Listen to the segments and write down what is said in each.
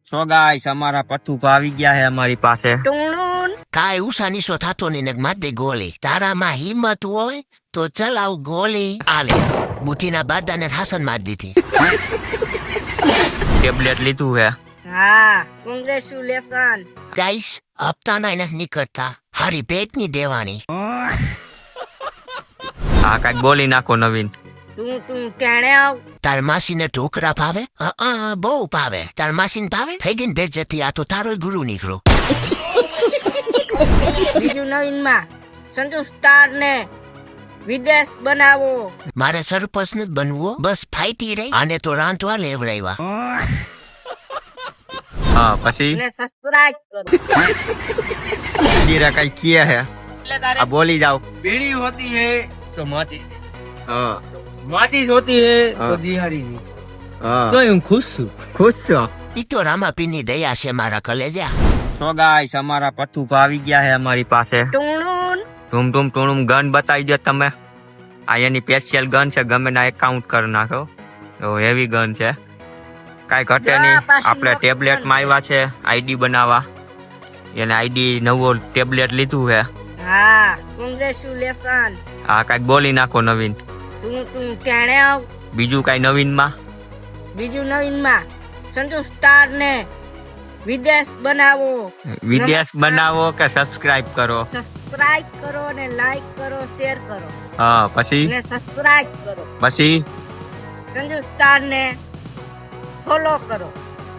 So guys અમારા પથ્થુભા આવી ગયા હે અમારી પાસે. કાંઈ ઉષાનીસો થતો નહીં ને માર દે ગોલી. તારામાં હિંમત હોય તો ચલાવ ગોલી. આલે બુથીના બાદાને હાસન માર દીધી. ટેબ્લેટ લીધું હે. હા, કોંગ્રેચ્યુલેશન. ગાઈસ હપ્તાના નથી નીકળતા, હારી પેટની દેવાની. હા કાંઈક બોલી નાખો નવીન. તું કેણે આવ. તાર માસીને ઢોકરા ભાવે? બહુ ભાવે. તાર માસીને ભાવે? થઈ ગઈ ને બેજતી. આ તો તારો ગુરુ નીકળો. બીજું નવીનમાં સંજુ સ્ટાર ને વિદેશ બનાવો. મારે સરપંચ જ બનવો, બસ ફાઈટી રહી. આને તો રાંધવા લેવડાવ્યા. હા પછી ને સબસ્ક્રાઇબ કરો. દીરા કઈ કિયા હે આ બોલી જાઓ. बीड़ी होती है तो माचिस, હા माचिस होती है तो हाँ। दिहाड़ी नहीं। હા तो यूं खुश हूँ। ખુશ છો? ઈ તો રામાપીની દયા છે મારા કલેજા. સો ગાઈસ અમારા પથ્થુભા આવી ગયા હે અમારી પાસે. ધૂમ ધૂમ ટૂણુમ ગન બતાવી દો તમે. આ એની સ્પેશિયલ ગન છે, ગમે ના એકાઉન્ટ કરી નાખો. તો હેવી ગન છે, કાંઈ ઘટે નહીં. આપણે ટેબ્લેટમાં આવ્યા છે આઈડી બનાવવા. એને આઈડી નવો ટેબ્લેટ લીધું હે. હા, કોંગ્રેચ્યુલેશન. હા કાંઈક બોલી નાખો નવીન. તું કેણે આવ. બીજું કાંઈ નવીનમાં? બીજું નવીનમાં સંજુ સ્ટાર ને વિદેશ બનાવો. વિદેશ બનાવો કે સબસ્ક્રાઇબ કરો? સબસ્ક્રાઇબ કરો ને લાઈક કરો, શેર કરો હા પછી ને સબસ્ક્રાઇબ કરો. પછી સંજુ સ્ટાર ને ફોલો કરો.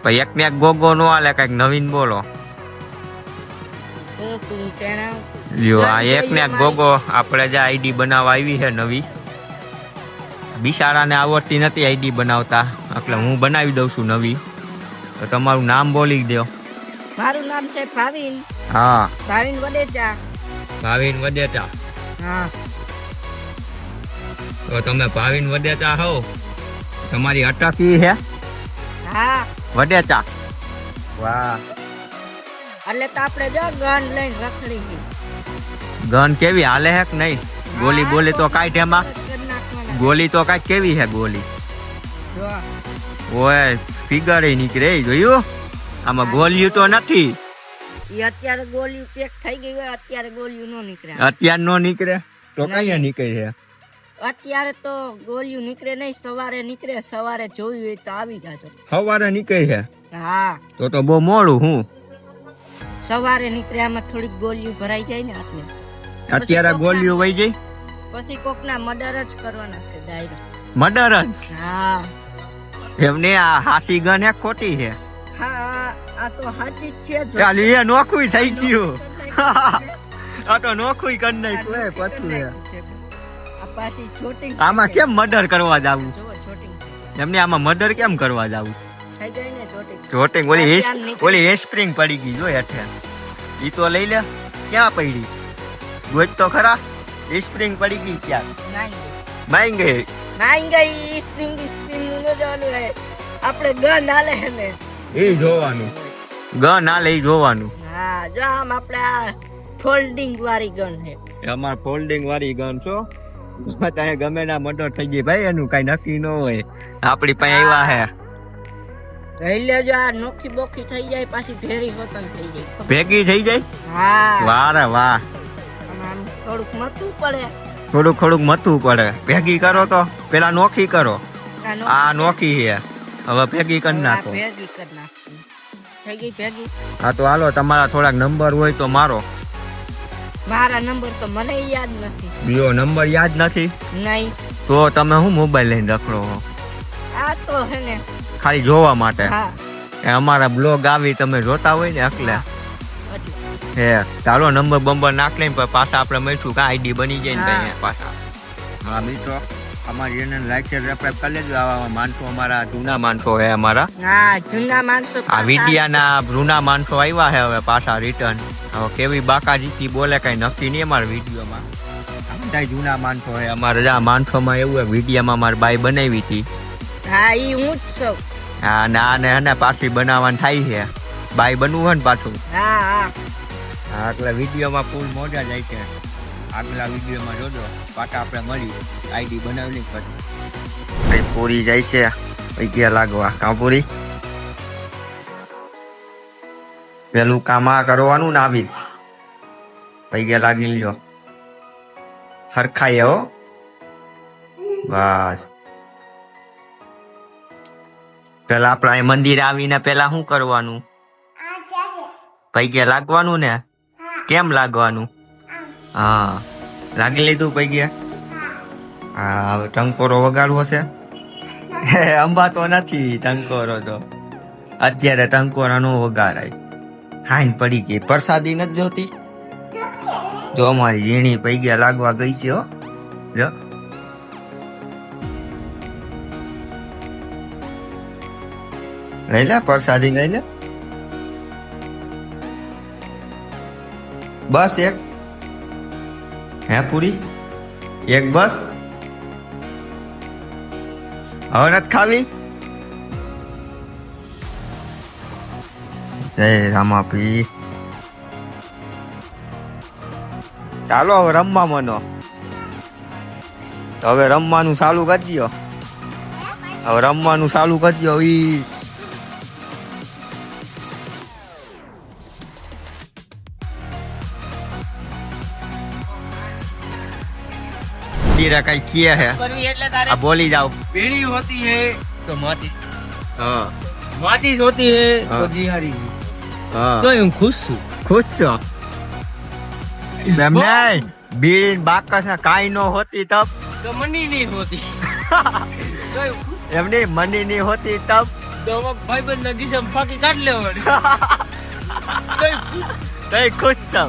ભાઈ એક ને એક ગોગો નો હાલે, કાંઈક નવીન બોલો. તું કેણે આવ. લ્યો આ એક ને એક ગોગો આપણે જે આઈડી બનાવવા આવી છે નવી. બિચારાને આવડતી નથી આઈડી બનાવતા, એટલે હું બનાવી દઉં છું નવી. તો તમારું નામ બોલી દો. મારું નામ છે ભાવિન. હા ભાવિન વડેચા. ભાવિન વદેચા. હા, તો તમે ભાવિન વદેચા હો. તમારી અટકી હે હા. વદેચા. વાહ, એટલે તો આપણે જો ગન લઈને રખડી ગઈ. ગન કેવી હાલે હે કે નહીં? ગોલી બોલી તો કાંઈ એમાં? ગોલી તો કાંઈક કેવી હે ગોલી? જો ઓય ફિગર નીકળે જોયું? આમાં ગોલિયું તો નથી. ઈ અત્યારે ગોળી પેક થઈ ગઈ હોય, અત્યારે ગોળીઓ નો નીકળે. અત્યાર નો નીકળે તો કઈ નીકળે છે? અત્યારે તો ગોળીઓ નીકળે નહીં, સવારે નીકળે. સવારે જોયું હોય તો આવી જાજો. સવારે નીકળે છે હા, તો બહુ મોડું. હું સવારે નીકળે. આમાં થોડીક ગોળીઓ ભરાઈ જાય ને એટલે અત્યારે ગોલીઓ વહી ગઈ. પછી કોકના મર્ડર જ કરવાના છે ડાયરેક્ટ. મર્ડર જ? હા એમને આ હાસી ગન હે ખોટી છે? હા, આ તો સાચી જ છે. જો ચાલ એ નોખું થઈ ગયું. આ તો નોખું કરી નાખ્યું હે પથ્થું હે. આ પાછી શૂટિંગ આમાં કેમ મર્ડર કરવા જાવું? જો શૂટિંગ એમને આમાં મર્ડર કેમ કરવા જાવું? થઈ ગઈ ને શૂટિંગ. જોટિંગ ઓલી સ્પ્રિંગ પડી ગઈ જો હેઠે. ઈ તો લઈ લે. ક્યાં પડી? ગોત તો ખરા. સ્પ્રિંગ પડી ગઈ ક્યાં? માઈ ગઈ. નાઈ ગઈ. સ્પ્રિંગ નું જોવાનું હે. આપણે ગન આલે હે ને એ જોવાનું. ગન આ લઈ જોવાનું. હા, જો આમ આપણે આ ફોલ્ડિંગ વાળી ગન હે. અમાર ફોલ્ડિંગ વાળી ગન છો. ત્યાં ગમે ના મર્ડર થઈ ગઈ ભાઈ, એનું કઈ નક્કી ન હોય. આપડી પાસે આવ્યા હે. રહી લેજો. આ નોખી બોખી થઈ જાય, પાછી ભેરી હોતન થઈ જાય. ભેગી થઈ જાય. હા, વાહ રે વાહ. આમ થોડુંક મથવું પડે. થોડુંક મથવું પડે. ભેગી કરો તો પેલા નોખી કરો. આ નોખી છે, હવે ભેગી કરી નાખો. ભેગી કરી નાખી. થઈ ગઈ ભેગી. હા તો હાલો, તમારા થોડાક નંબર હોય તો મારો. મારા નંબર તો મને યાદ નથી. બીજો નંબર યાદ નથી? નહીં. તો તમે હું મોબાઈલ લઈને રખડો છો? આ તો હે ને ખાલી જોવા માટે? હા, એ અમારા બ્લોગ આવી તમે જોતા હોય ને એટલે. એટલે હે ચાલો નંબર બંબર નાખ લઈને પાછા આપણે મળીશું. કા આઈડી બની જાય ને કઈ પાછા. હા મિત્રો, અમારી ચેનલ લાઈક શેર સબસ્ક્રાઇબ કરી લેજો. આવા માણસો અમારા જૂના માણસો હે અમારા. હા, જૂના માણસો. આ વિડિયાના જૂના માણસો આવ્યા છે હવે પાછા રિટર્ન. હવે કેવી બાકાજીથી બોલે કઈ નક્કી નહીં અમારા વિડીયોમાં. બધા જૂના માણસો હે અમારે. આ માણસોમાં એવું હે, વિડીયામાં મારી બાઈ બનાવી હતી. હા, ઈ હું જ છું. હા ના ને પાછી બનાવવાનું થાય છે. બાઈ બનવું હોય ને પાછું. હા હા હા, એટલે વિડીયોમાં ફૂલ મોજા જાય છે. આગલા વિડીયોમાં જોજો. પાછા આપણે મળી આઈડી બનાવેલી પછી પૂરી જાય છે. 11 લાગવા. કાં પૂરી? પેલું કામ આ કરવાનું ને આવી પૈગે લાગી લ્યો હરખાઈ હો બસ પેલા આપડા અહીં મંદિર આવીને પેલા શું કરવાનું પૈગે લાગવાનું ને કેમ લાગવાનું હા લાગી લીધું પૈગે હા હવે ટંકોરો વગાડવો છે અંબા તો નથી ટંકોરો તો અત્યારે ટંકોરા નો વગાડાય હાઈન પડી ગઈ પ્રસાદી નથી જોતી જો અમારી ઝીણી પૈગે લાગવા ગઈ છે હો જો લઈ લે પ્રસાદી લઈ લે બસ એક હે પૂરી એક બસ હવે નથી ખાવી જય રામાપી ચાલો હવે રમવા મનો તો હવે રમવાનું ચાલુ કરી દો હવે રમવાનું ચાલુ કરી દો ઈ કઈ કિए है કરવી એટલે તારે अब बोली जाओ पीढ़ी होती है तो माचिस हाँ माचिस होती है तो हाँ। दिहाड़ी हाँ तो હું ખુશ છું खुश છો એમને બીડી બાકસ ને કાઈ નો હોતી તબ તો મની નહીં હોતી તો હું ખુશ. એમની મની ની હોતી તબ તો ભાઈબંધ ના ગીસમ ફાકી કાઢ લેવાની તો હું ખુશ. તઈ ખુશ છો